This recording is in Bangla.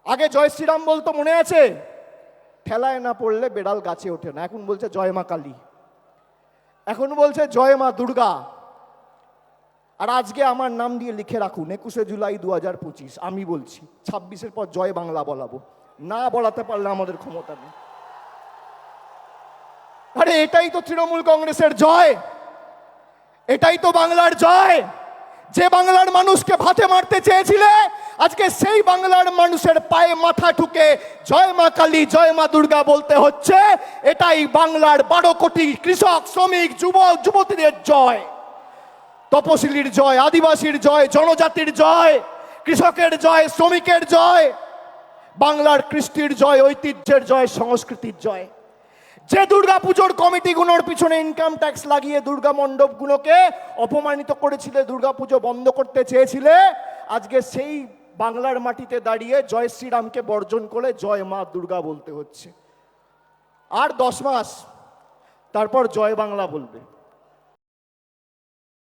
আগে জয় শ্রীরাম বলতো, মনে আছে? ঠেলায় না পড়লে বেড়াল গাছে ওঠে না। এখন বলছে জয় মা কালী, এখন বলছে জয় মা দুর্গা। আর আজকে আমার নাম দিয়ে লিখে রাখুন 21শে জুলাই 2025। আমি বলছি 26-এর পর জয় বাংলা বলাবো, না বলাতে পারলে আমাদের ক্ষমতা নেই। আরে এটাই তো তৃণমূল কংগ্রেসের জয়, এটাই তো বাংলার জয়। যে বাংলার মানুষকে ভাতে মারতে চেয়েছিলে, আজকে সেই বাংলার মানুষের পায়ে মাথা ঠুকে জয় মা কালী জয় মা দুর্গা বলতে হচ্ছে। এটাই বাংলার 12 কোটি কৃষক, শ্রমিক, যুবক যুবতীদের জয়, তপশিলির জয়, আদিবাসীর জয়, জনজাতির জয়, কৃষকের জয়, শ্রমিকের জয়, বাংলার কৃষ্টির জয়, ঐতিহ্যের জয়, সংস্কৃতির জয়। যে দুর্গাপুজোর কমিটিগুলোর পিছনে ইনকাম ট্যাক্স লাগিয়ে দুর্গা মণ্ডপগুলোকে অপমানিত করেছিলে, দুর্গাপুজো বন্ধ করতে চেয়েছিলে, আজকে সেই বাংলার মাটিতে দাঁড়িয়ে জয় শ্রীরামকে বর্জন করে জয় মা দুর্গা বলতে হচ্ছে। আর 10 মাস তারপর জয় বাংলা বলবে।